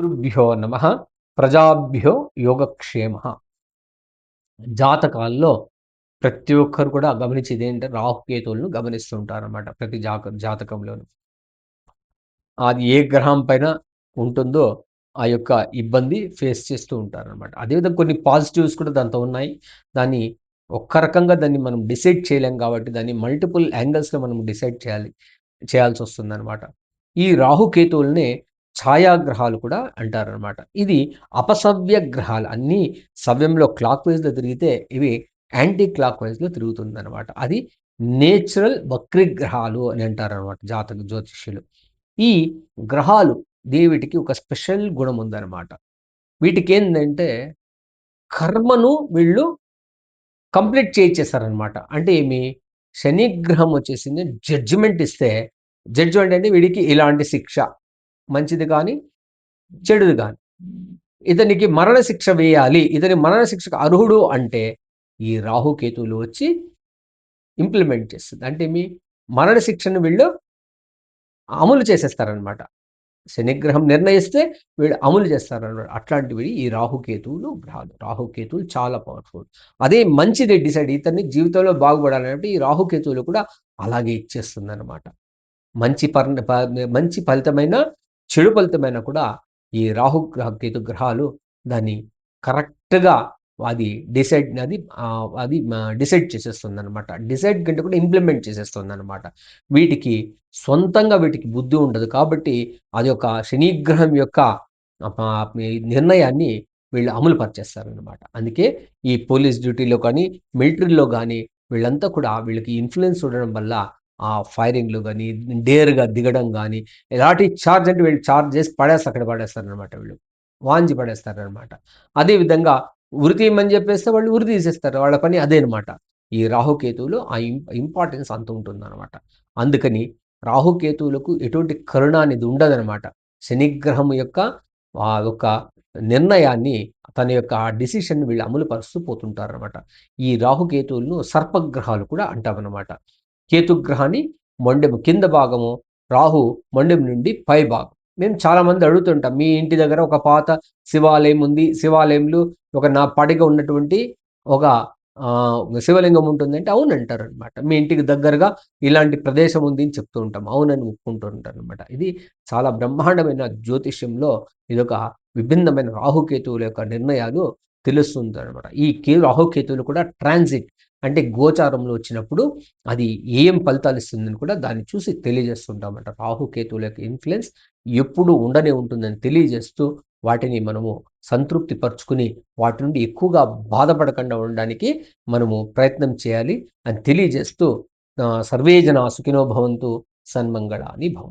గురుభ్యో నమః. ప్రజాభ్యో యోగక్షేమః. జాతకాల్లో ప్రతి ఒక్కరు కూడా గమనించేదేంటంటే రాహుకేతువులను గమనిస్తూ ఉంటారనమాట. ప్రతి జాతకంలోను. అది ఏ గ్రహం పైన ఉంటుందో ఆ యొక్క ఇబ్బంది ఫేస్ చేస్తూ ఉంటారనమాట. అదేవిధంగా కొన్ని పాజిటివ్స్ కూడా దాంతో ఉన్నాయి. దాన్ని ఒక్క రకంగా దాన్ని మనం డిసైడ్ చేయలేం కాబట్టి దాన్ని మల్టిపుల్ యాంగిల్స్‌లో మనం డిసైడ్ చేయాల్సొస్తుందనమాట. ఈ రాహుకేతువులనే ఛాయాగ్రహాలు కూడా అంటారనమాట. ఇది అపసవ్య గ్రహాలు. అన్నీ సవ్యంలో క్లాక్ వైస్‌లో తిరిగితే ఇవి యాంటీ క్లాక్ వైస్‌లో తిరుగుతుందనమాట. అది నేచురల్ వక్రీగ్రహాలు అని అంటారనమాట జ్యోతిష్యులు. ఈ గ్రహాలు వీటికి ఒక స్పెషల్ గుణం ఉందనమాట. వీటికేందంటే కర్మను వీళ్ళు కంప్లీట్ చేయిచ్చేస్తారనమాట. అంటే శని గ్రహం వచ్చేసింది జడ్జిమెంట్ ఇస్తే, జడ్జిమెంట్ అంటే వీడికి ఇలాంటి శిక్ష, మంచిది గాని, చెడుది గాని. ఇతనికి మరణ శిక్ష వేయాలి. ఇతని మరణ శిక్షకు అర్హుడు అంటే ఈ రాహుకేతువులు వచ్చి ఇంప్లిమెంట్ చేస్తుంది. అంటే మరణ శిక్షను వీళ్ళు అమలు చేసేస్తారనమాట. శనిగ్రహం నిర్ణయిస్తే వీడు అమలు చేస్తారన్నమాట. అట్లాంటివి ఈ రాహుకేతువులు గ్రహాలు. రాహుకేతువులు చాలా పవర్‌ఫుల్. అదే మంచిది డిసైడ్ ఇతన్ని జీవితంలో బాగుపడాలంటే ఈ రాహుకేతువులు కూడా అలాగే ఇచ్చేస్తుందన్నమాట. మంచి పర్ణ ప మంచి ఫలితమైన, చెడు ఫలితమైన కూడా ఈ కేతు గ్రహాలు దాన్ని కరెక్ట్‌గా అది డిసైడ్ చేసేస్తుందనమాట. డిసైడ్ కంటే కూడా ఇంప్లిమెంట్ చేసేస్తుందనమాట. వీటికి బుద్ధి ఉండదు. కాబట్టి అది ఒక శనిగ్రహం యొక్క నిర్ణయాన్ని వీళ్ళు అమలు పరిచేస్తారనమాట. అందుకే ఈ పోలీస్ డ్యూటీలో కానీ, మిలిటరీలో గానీ వీళ్ళంతా కూడా వీళ్ళకి ఇన్‌ఫ్లూయెన్స్ ఉండడం వల్ల ఆ ఫైరింగ్‌లు గాని, డేర్‌గా దిగడం గాని, ఎలాంటి చార్జ్ అంటే వీళ్ళు చార్జ్ చేసి అక్కడ పడేస్తారనమాట వీళ్ళు. వాంచి పడేస్తారనమాట. అదే విధంగా ఉరి తీయమని చెప్పేస్తే వాళ్ళు ఉరి తీసేస్తారు. వాళ్ళ పని అదే అనమాట. ఈ రాహుకేతువులు ఆ ఇంపార్టెన్స్ అంత ఉంటుందనమాట. అందుకని రాహుకేతువులకు ఎటువంటి కరుణ అనేది ఉండదనమాట. శనిగ్రహం యొక్క యొక్క నిర్ణయాన్ని తన యొక్క డెసిషన్‌ని వీళ్ళు అమలు పరుస్తూ పోతుంటారనమాట. ఈ రాహుకేతువులను సర్పగ్రహాలు కూడా అంటామనమాట. కేతుగ్రహాన్ని మొండెము కింద భాగము, రాహు మొండెం నుండి పై భాగం. మేము చాలామంది అడుగుతుంటాం. మీ ఇంటి దగ్గర ఒక పాత శివాలయం ఉంది. శివాలయంలో ఒక పడిగ ఉన్నటువంటి ఒక శివలింగం ఉంటుందంటే అవునంటారనమాట. మీ ఇంటికి దగ్గరగా ఇలాంటి ప్రదేశం ఉంది అని చెప్తూ ఉంటాం. అవునని ఒప్పుకుంటూ ఉంటారనమాట. ఇది చాలా బ్రహ్మాండమైన జ్యోతిష్యంలో ఇదొక విభిన్నమైన రాహుకేతువుల యొక్క నిర్ణయాలు తెలుస్తుందనమాట. ఈ రాహుకేతువులు కూడా ట్రాన్సిట్ అంటే గోచారంలో వచ్చినప్పుడు అది ఏం ఫలితాలిస్తుందని కూడా దాన్ని చూసి తెలియజేస్తుంటామట. రాహుకేతువుల యొక్క ఇన్‌ఫ్లూయెన్స్ ఎప్పుడూ ఉండనే ఉంటుందని తెలియజేస్తూ, వాటిని మనము సంతృప్తి పరుచుకొని, వాటి నుండి ఎక్కువగా బాధపడకుండా ఉండడానికి మనము ప్రయత్నం చేయాలి అని తెలియజేస్తూ సర్వే జనా సుఖినో భవంతు సన్మంగళాని భవంతు.